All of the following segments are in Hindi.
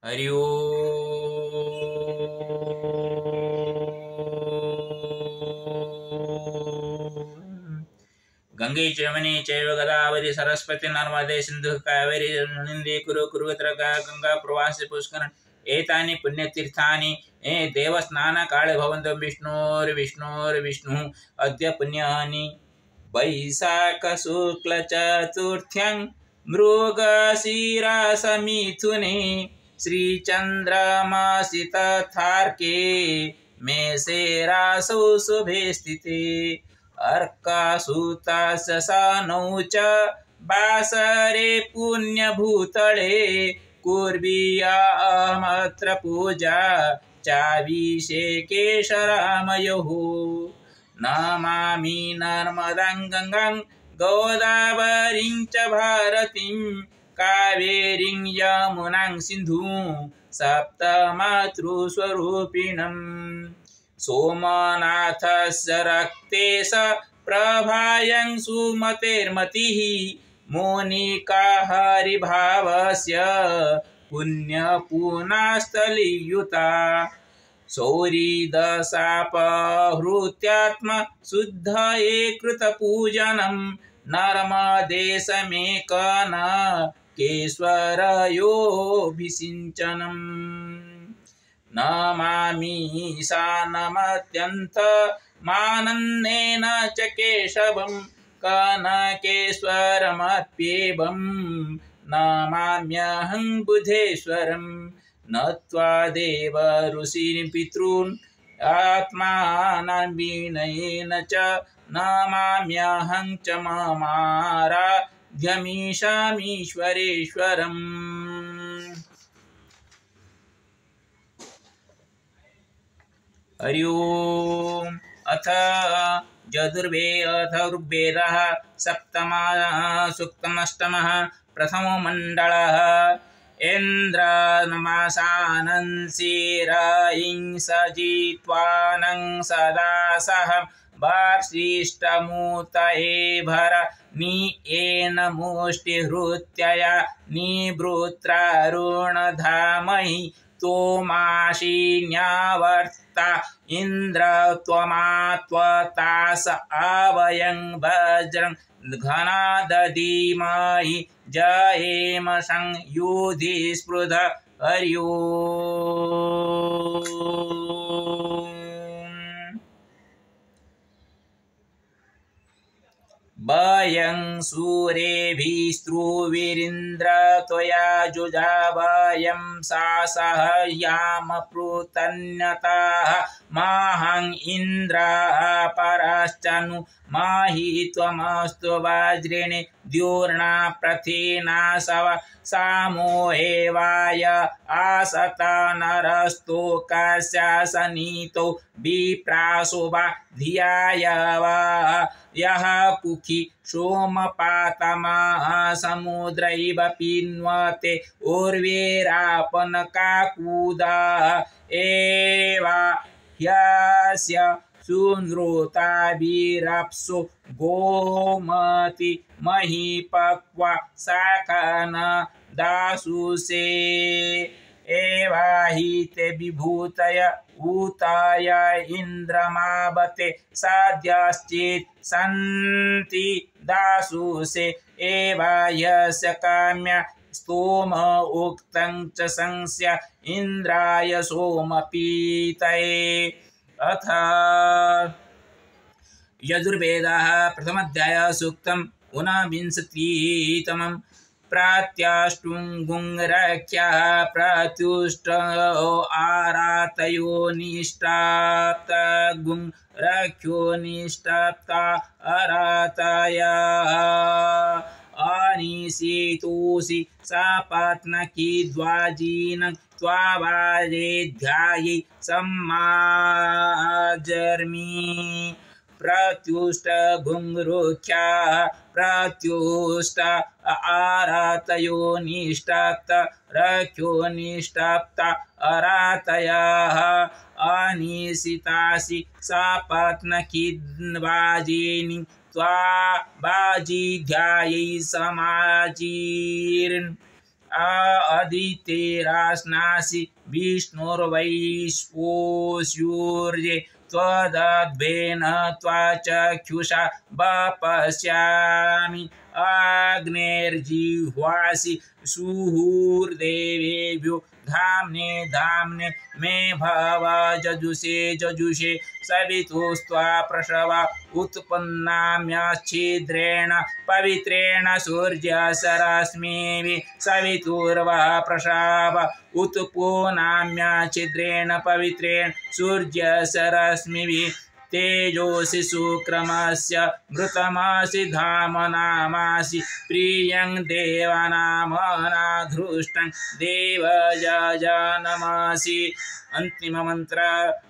हरि ओम। गंगे च यमुने चैव गोदावरी सरस्वती नर्मदे सिन्धु कावेरी नर्मदे कुरुक्षेत्र गंगा प्रवासी पुष्कर एतानि पुण्यतीर्थानि देवस्नानकाले भवन्तु विष्णुर्विष्णुः अद्य पुण्यानि वैशाख शुक्ल चतुर्थ्यां मृगशिरा समिथुने श्रीचन्द्रमासि तथार्के मेषे रासौ शुभे स्थिते अर्कासुतस्य सानौ च वासरे पुण्यभूतले कुर्वीयामत्र पूजा चाभिषेके शरामयोः नमामि नर्मदां गंगां गोदावरीं च भारतीं कावेरीं यमुनां सिन्धुं सप्तमातृस्वरूपिणम् सोमनाथस्य रक्तेश प्रभायं सुमतेर्मतिः मोनिका हरिभावस्य पुण्यपूर्णास्थलीयुता सौरिदशापहृत्यात्म शुद्धये कृतपूजनं नर्मदे समेकन केश्वरयोऽभिषिञ्चनम् नमामि ईशानमत्यन्तमानन्देन च केशवं कनकेश्वरमप्येवं नमाम्यहं बुधेश्वरम् नत्वा देव ऋषीन् पितॄन् आत्मानं विनयेन च नमाम्यहं च ममाराध्यमीशामीश्वरेश्वरम् हरि ओम। अथ ऋग्वेदः सप्तमः सूक्तमष्टमः प्रथमो मण्डलः इन्द्रनमसानं शिरयिं सजित्वानं सदा सह वार्षिष्ठमुतये भर नियेन मुष्टिहृत्यया निवृत्रारुणधामहि तोमाशिन्यावर्ता इन्द्र त्वमात्वतास आवयं वज्रं घनादधीमहि जयेम संयुधि स्पृध हरि ओम। वयं सूरेभिस्त्रुवीरिन्द्र त्वया जुजावयं सासहयाम पृतन्यताः माहं इन्द्रः परश्चनु माहि त्वमस्तु वज्रेण द्युर्ना प्रथिना सव सामोहेवाय आसत नरस्तो कस्यासनीतो विप्रासुवा धियाय वा यः कुखि सोमपातमः समुद्रैव पिन्वते उर्वेरापनकाकुदा एवा ह्यस्य सुनृताभिरप्सु गोमति महिपक्वा साकन दासुषे एवाहि ते विभूतय ऊताय इन्द्रमावते साध्यश्चित् सन्ति दासुषे एवा यस्य काम्या स्तोम उक्तं च संस्य इन्द्राय सोमपीतये अथ यजुर्वेदः प्रथमाध्याय सूक्तम् ऊनविंशतितमं प्रत्याष्टुंगुंरख्यः प्रत्युष्टो आरातयो निष्टाप्तगुंरख्यो निष्टाप्ता आरातयः अनिशितोषि सपत्नकी द्वाजीनं त्वावाजेध्याये सम्माजर्मि प्रत्युष्ट गुंरुख्याः प्रत्युष्ट आरातयो निष्टाप्त रख्यो निष्टाप्त आरातयः अनिशितासि सपत्नकी त्वा बाजिध्यायै समाजीर्न् अदितेरास्नासि विष्णुर्वैश्वोऽस्युर्ये त्वदद्वेन त्वाचक्षुषा वपश्यामि अग्नेर्जिह्वासि सुहृदेवेभ्यो धाम्ने धाम्ने मे भव जजुषे जजुषे सवितुस्त्वा प्रसवा उत्पन्नाम्यच्छिद्रेण पवित्रेण सूर्यसरश्मिभिः सवितुर्वः प्रसव उत्पन्नाम्यच्छिद्रेण पवित्रेण सूर्यसरश्मिभिः तेजोसि शुक्रमस्य मृतमसि धामनामासि प्रियं देवानामनाधृष्टं देवयजनमसि। अंतिम मंत्र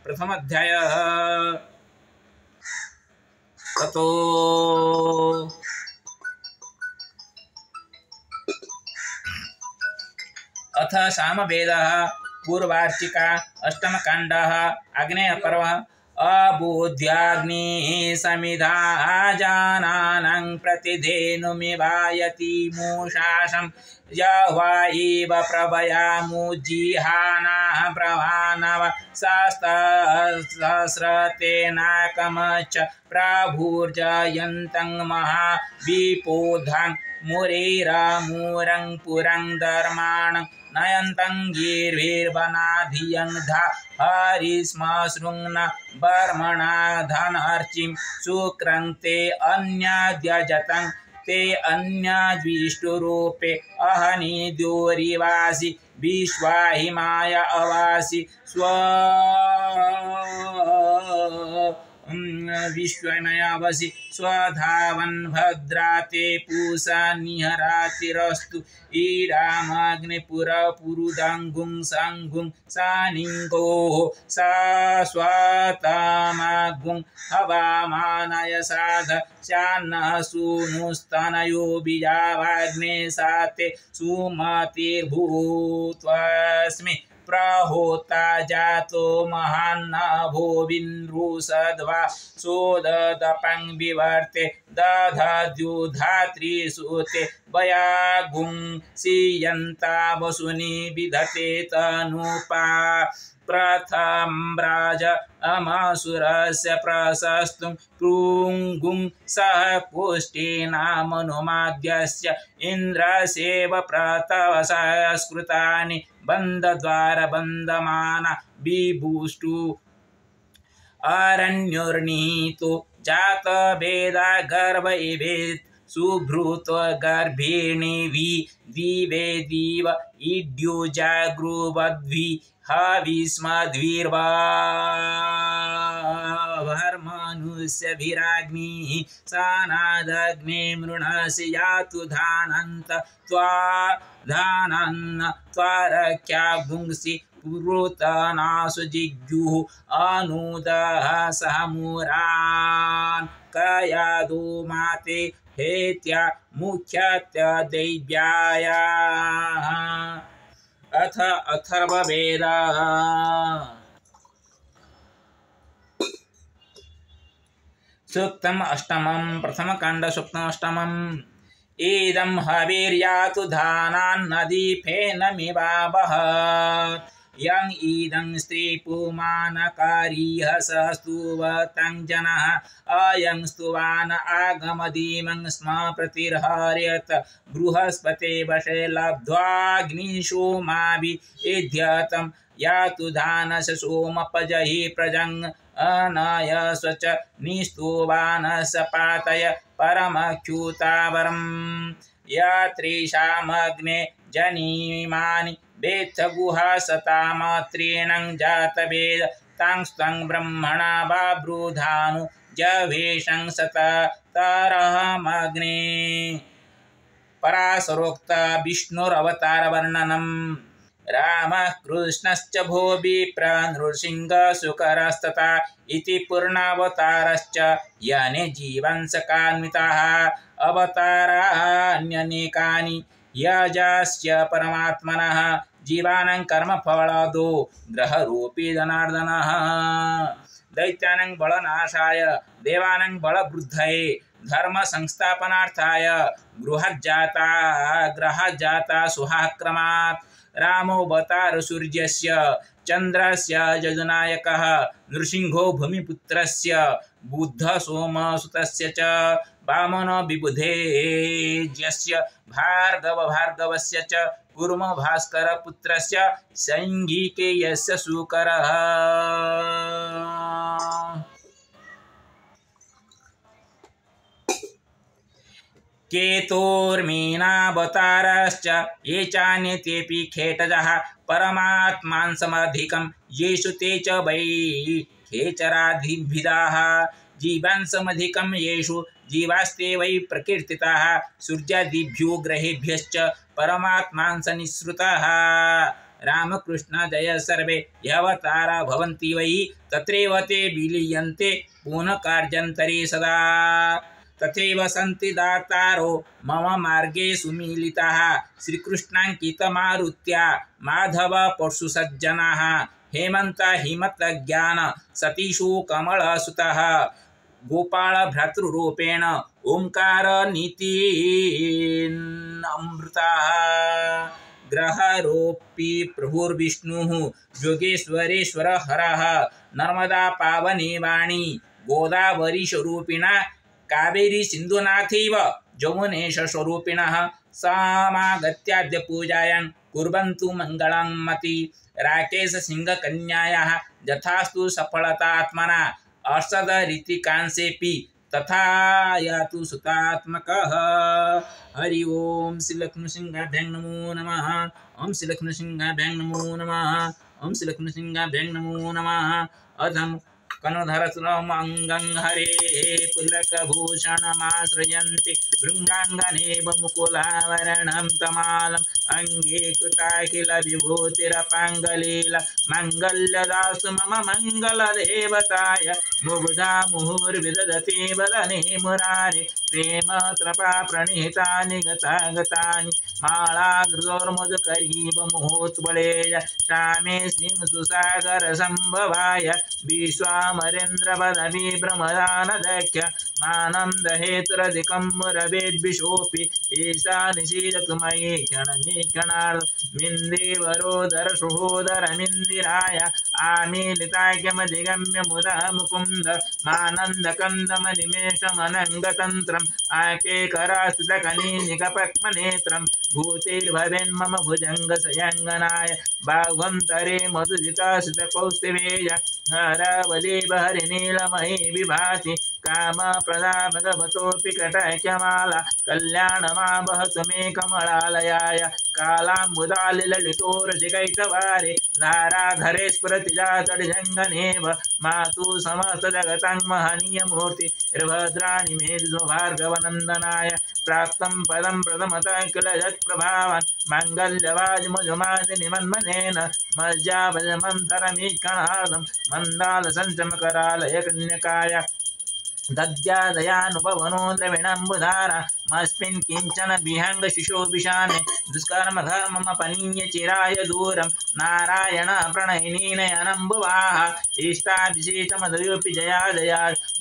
प्रथम अध्याय। ततो अथ सामवेदः पूर्वार्चिका अष्टमकाण्डः आग्नेय पर्व। अबुद्ध्याग्निः समिधा जानानं प्रतिधेनुमिवायति मूषाशं जह्वा इव प्रभयामुज्जिहानाः प्रभानव सहस्रतेनाकमच्च प्रभुर्जयन्तं महाविपोधां मुरेरमुरं पुरं धर्माणं नयन्तं गीर्भिर्वनाधियं धा हरिस्मसृङ्न बर्मणा धनर्चिं शुक्रं ते अन्यद्यजतं ते अन्यद्विष्टुरूपे अहनिद्योरिवासि विश्वाहिमाय अवासि विश्वमयावसि स्वधावन् भद्राते पूषा निहरातिरस्तु ईरामग्निपुरपुरुदङ्गुं सङ्गुं सानिङ्गोः शाश्वतमग्ुं हवामानय साध स्यान्नः सूनुस्तनयो बीजावाग्ने साते सुमतिर्भूत्वस्मि प्रहोता जातो महान्नभो विनृषद्वा सोददपं विवर्ते दधद्युधात्रिसुते वयागुं सीयन्ता वसुनि विधते तनूपा प्रथम्राज अमासुरस्य प्रशस्तुं कृङ्गुं सह पुष्टिनामनुमाद्यस्य इन्द्रसेव प्रतवसंस्कृतानि बन्धद्वारबन्धमाना बिभुष्टु अरण्योर्निहितो जातवेदा गर्भ एवेत् सुभृत गर्भिणी दिवे दिव इड्यो जागृवद्भि हविस्मद्भिर्वाभर्मनुष्यभिराग्निः सानादग्ने मृणसि यातु धानन्त त्वाधानन्न त्वारख्या भुङ्सि पुरुतनासु जिग्युः अनुदः सहमुरान् कयादो माते हेत्या मुख्यत्य दैव्याय। अथ अथर्ववेदः सूक्तम् अष्टमं प्रथमकाण्ड सूक्तम् अष्टमम्। इदं हविर्यातु धानान्नदीफेनमिवावहत् यं इदं स्त्रीपुमानकारिह स्तुवतं जनः अयं स्तुवान आगमदीमं स्म प्रतिर्हर्यत बृहस्पते वशे लब्ध्वाग्निशोमाभिद्यतं यातु धानस सोमपजहि प्रजं अनयस्वच निस्तुवानस पातय परमच्युतावरं यत्रीशामग्ने जनीमानि बेत्थगुहासतामत्रीणं जातवेद तांस्तं ब्रह्मणा बाब्रुधानु जवेशं सततरहमग्ने। पराशरोक्त विष्णुरवतारवर्णनम्। रामः कृष्णश्च भो विप्र नृसिंहशुकरस्तथा इति पूर्णावतारश्च यने जीवंसकान्विताः अवतारान्यनेकानि यजस्य परमात्मनः जीवानां कर्मफलदो ग्रहरूपी जनार्दनः दैत्यानां बलनाशाय देवानां बलवृद्धये धर्म संस्थापनार्थाय गृहजाता सुहाक्रमात् रामोऽवतार सूर्यस्य चन्द्रस्य जजुनायकः नृसिंहो भूमिपुत्रस्य बुद्ध सोमसुतस्य च वामन विबुधेज्यस्य भार्गवस्य च कूर्म भास्कर पुत्रस्य सैङ्गिकेयस्य शुकरः केतोर्मीनावतारश्च ये चान्यतेऽपि खेटजः परमात्मांसमधिकं येषु ते च वै खेचराधिभिदाः जीवांसमधिकं येषु जीवास्ते वै प्रकीर्तिताः सूर्यादिभ्यो ग्रहेभ्यश्च परमात्मांसनिःसृताः रामकृष्ण जय सर्वे ह्यवतारा भवन्ति वै तत्रैव ते विलीयन्ते पुनः कार्यान्तरे सदा तथैव सन्ति दातारो मम मार्गे सुमीलिताः श्रीकृष्णाङ्कितमारुत्या माधव परशुसज्जनाः हेमन्त हिमतज्ञान सतीशो कमलसुतः गोपाल भ्रातृरूपेण ओंकार नीतिनमृताः ग्रहरोपी प्रभुर्विष्णुः योगेश्वरेश्वर हरः नर्मदा पावनी वाणी गोदावरी स्वरूपिणा कावेरी सिन्धुनाथैव जमुनेश स्वरूपिणः समागत्याद्य पूजायां कुर्वन्तु मङ्गलं मति राकेश सिंहकन्यायाः यथास्तु सफलतात्मना अर्षदरीतिकांसेऽपि तथा यातु सुतात्मकः। हरि ओम श्री लक्ष्मीसिंहाभ्यां नमो नमः। ओम श्री लक्ष्मीसिंहाभ्यां नमो नमः। ओम श्री लक्ष्मीसिंहाभ्यां नमो नमः। अधम कनधरसुरमङ्गं हरे पुलकभूषणमाश्रयन्ति भृङ्गाङ्गनेव मुकुलावरणं तमालम् अङ्गे कृताखिल विभूतिरपाङ्गलीला मङ्गल्यदास्तु मम मङ्गलदेवताय मुग्धा मुहुर्विदधति वदने मुरारे प्रेम त्रपा प्रणिहितानि गतानि मालाग्रोर्मधुकरीव मुहूर्त्वलेय श्यामे सिंहसुसागर संभवाय विश्वामरेन्द्र पदवी ब्रह्मदानदख्य मानं दहेतुरधिकं मुरवेद्विषोऽपि ईशा निषीदतु मयि क्षणमीक्षणार्धमिन्दीवरोदर सुहोदरमिन्दिराय आमीलिताख्यमधिगम्य मुदा मुकुन्द मानन्दकन्दमनिमेषमनङ्गतन्त्रम् आकेकरास्तुतकनीनिकपक्मनेत्रं भूतिर्भवेन्मम भुजङ्गसयङ्गनाय बाह्वन्तरे मधुजितासितकौस्तुभेय हरवलीबहरिनीलमयी विभाति कामप्रदा भगवतोऽपि कटाख्यमाला कल्याणमावहतु मे कमलालयाय कालाम्बुदालिललितोरसिकैकवारे धाराधरे स्फुरतिजातडिजङ्गनेव मातु समस्तजगतं महनीयमूर्ति निर्भद्राणि मे भार्गवनन्दनाय प्राप्तं पदं प्रथमतः किल यत्प्रभावान् माङ्गल्यवाजमजुमादिनिमन्मनेन मज्जाभजमन्तरमीक्षणार्धं मन्दालसञ्चमकरालय कन्यकाय दद्यादयानुपवनो द्रविणम्बुधारमस्मिन् किञ्चन विहङ्गशिशोभिशाने दुष्कर्मधर्ममपनीय चिराय दूरं नारायण प्रणयिनीनयनम्बुवाः इष्टाभिषेचमधुयोऽपि जया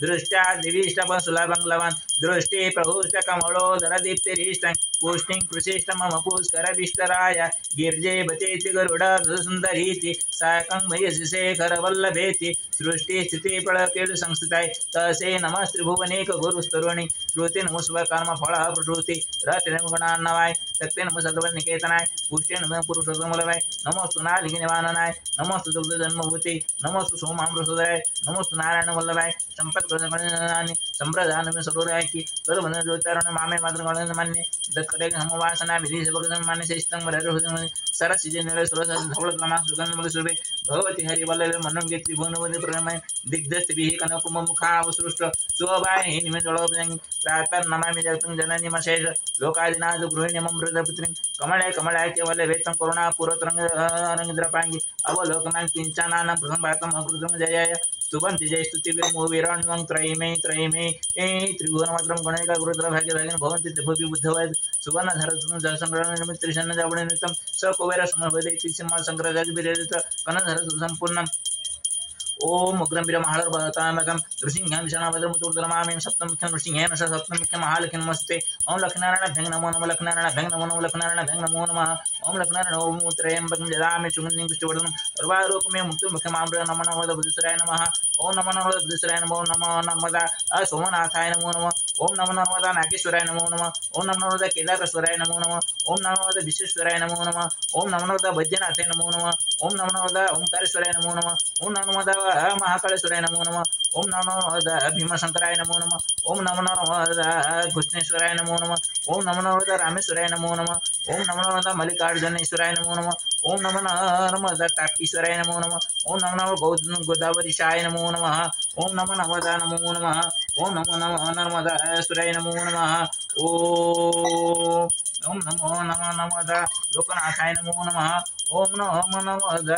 दृष्ट्या दिविष्टपसुलभं लवन् दृष्टे प्रहुष्टकमलोदरदीप्तिरिष्टं पुष्टिं कृशिष्ट मम पुष्करविष्टराय गिर्जे बचेति गरुडसुन्दरीति साकं वयसि शेखरवल्लभेति सृष्टिस्थिति प्रलकेलु संस्थिताय तसे नमस्त्रिभुवनेक गुरुस्तरुणि श्रुति नमो स्वकर्म फल प्रसूति रति नमो गुणान्नवाय शक्ति नमो सद्वनिकेतनाय पुष्टि नमो पुरुषोत्तमलवाय नमोस्तु नालिनिवाननाय नमोस्तु दुग्धजन्मभूति नमोस्तु सोमामृतोदयाय नमोस्तु नारायण वल्लभाय संपत्प्रदानि संप्रदानमे सरोरायकी सर्ववन ज्योतिरण मामे मातृगणन मान्य दत्कटे समवासना विधि सबगन मान्य श्रेष्ठं वरहृदय सरसिजे निलय सुरस धवलतमा सुगंधमल सुबे भगवती हरि वल्लभ मनों के त्रिभुवनवदे प्रणमय दिग्धस्तिभिः कनकुम मुखावसृष्ट सुभाय निमेजलोपजं प्रातः नमामि जगतं जननी मशेष लोकादिनाथ गृहिणी मम हृदयपुत्रीं कमले कमलाख्य वल्लभेत्तं करुणा पूर्वतरंगद्रपांगी अवलोकनं किंचनानं प्रथम भागं अकृतं जयाय स्तुवन्ति जय स्तुतिर्मूवीराण्वं त्रयीमे त्रिभुवनमात्रं गणैका गुरुद्रभाग्यभागिन भवन्ति भुवि बुद्धवैद सुवर्णधरसं जलसंग्रहणनिमित्तरिषन्न जावणनिमित्तं सकुबेर समभवेति सिंहसंग्रहजातिभिरेरित कनधरसु सम्पूर्णं ओम उग्रं वीरमहालर्भतामकं नृसिंहं शरणभद्रमुतुर्दरमामें सप्तमुख्यं नृसिंहेन सह सप्तमुख्यं महालक्ष्मीं नमस्ते। ओम लक्ष्मीनारायणाभ्यं नमो नमः लक्ष्मीनारायणाभ्यं नमो नमः लक्ष्मीनारायणाभ्यं नमो नमः। ओम लक्ष्मीनारायण ओम त्र्यंबकं जदामि सुगन्धिं पुष्टिवर्धनं सर्वारोपमे मुक्तिमुख्यमामृतं नमो नमः बुद्धेश्वराय नमः। ओम नमो नमः बुद्धेश्वराय नमो नमः नर्मदा सोमनाथाय नमो नमः। ओम नमो नर्मदा नागेश्वराय नमो नमः। ओम नमो नर्मदा केदारेश्वराय नमो नमः। ओम नमो नर्मदा विश्वेश्वराय नमो नमः। ओम नमो नर्मदा वैद्यनाथाय नमो नमः। ओम नमो नर्मदा ओंकारेश्वराय नमो नमः। ओम नमो नर्मदा महाकालेश्वराय नमो नमः। ओम नमो नर्मदा भीमशंकराय नमो नमः। ओम नमो नर्मदा कृष्णेश्वराय नमो नमः। ओम नमो नर्मदा रामेश्वराय नमो नमः। ओम नमो नर्मदा मल्लिकार्जुनेश्वराय नमो नमः। ओम नमो नर्मदा ताप्तीश्वराय नमो नमः। ओम नमो नमः गोदावरीशाय नमो नमः। ओम नमो नर्मदा नमो नमः। ओम नमो नर्मदा सुराय नमो नमः। ओम नमो नर्मदा लोकनाथाय नमो नमः। ओम नमो नर्मदा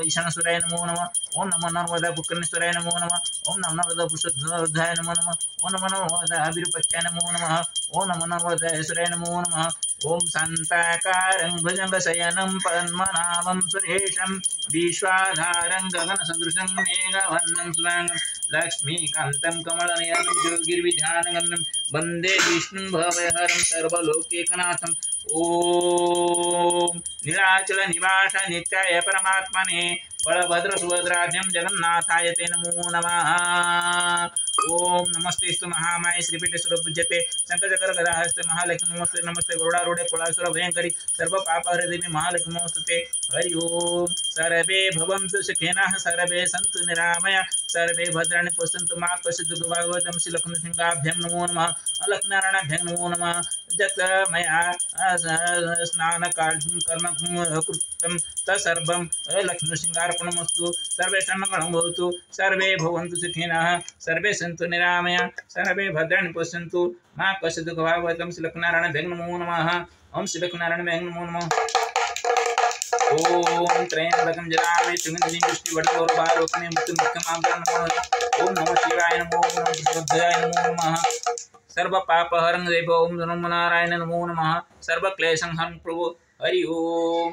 ईशानेश्वराय नमो नमः। ओम नमो नर्मदा कुक्कर्णेश्वराय नमो नमः। ओम नमो नर्मदा पुरुषोत्तमाय नमो नमः। ओम नमो नर्मदा विरूपाक्षाय नमो नमः। ओम नमो नर्मदा ईश्वराय नमो नमः। ओम शान्ताकारं भुजङ्गशयनं पद्मनाभं सुरेशं विश्वाधारं गगनसदृशं मेघवर्णं शुभांगं लक्ष्मीकान्तं कमलनयनं योगिर्विध्यानगम्यं वन्दे विष्णुं भवहरं सर्वलोकैकनाथम्। ओम नीलाचल निवास नित्याय परमात्मने बलभद्र सुभद्राभ्यं जगन्नाथाय ते नमो नमः। ओम नमस्तेस्तु महामाये श्रीपीठेश्वर पूज्यते शंखचक्र गदाहस्ते महालक्ष्मी नमस्ते नमस्ते गरुडारूढे कुलासुर भयंकरी सर्व पापहरे देवी महालक्ष्मी नमस्ते। हरि ओम सर्वे भवन्तु सुखिनः सर्वे सन्तु निरामया सर्वे भद्राणि पश्यन्तु मा कश्चित् दुर्भाग्यवतं श्री लक्ष्मीसिंहाभ्यं नमो नमः लक्ष्मीनारायणाभ्यं नमो नमः। यत् मया स्नान कर्म कृतं तत्सर्वं लक्ष्मीसिंहार्पणमस्तु। सर्वेषां मङ्गलं भवतु सर्वे भवन्तु सुखिनः सर्वे सन्तु निरामया सर्वे भद्राणि पश्यन्तु मा कश्चित् दुःखभाग्यवतं श्री लक्ष्मीनारायणाभ्यं नमो नमः। ओम श्री लक्ष्मीनारायणाभ्यं नमो नमः। ओम त्र्यंबकं जलामि सुगन्धिं पुष्टिवर्धनोर्वारोपणे मुक्तिमुख्यमामृतं नमः। ओम नमः शिवाय नमो नमः बुद्धाय नमो नमः। सर्व पापहरं देव ओम नमो नारायण नमो नमः। सर्व क्लेशं हरं प्रभु। हरि ओम।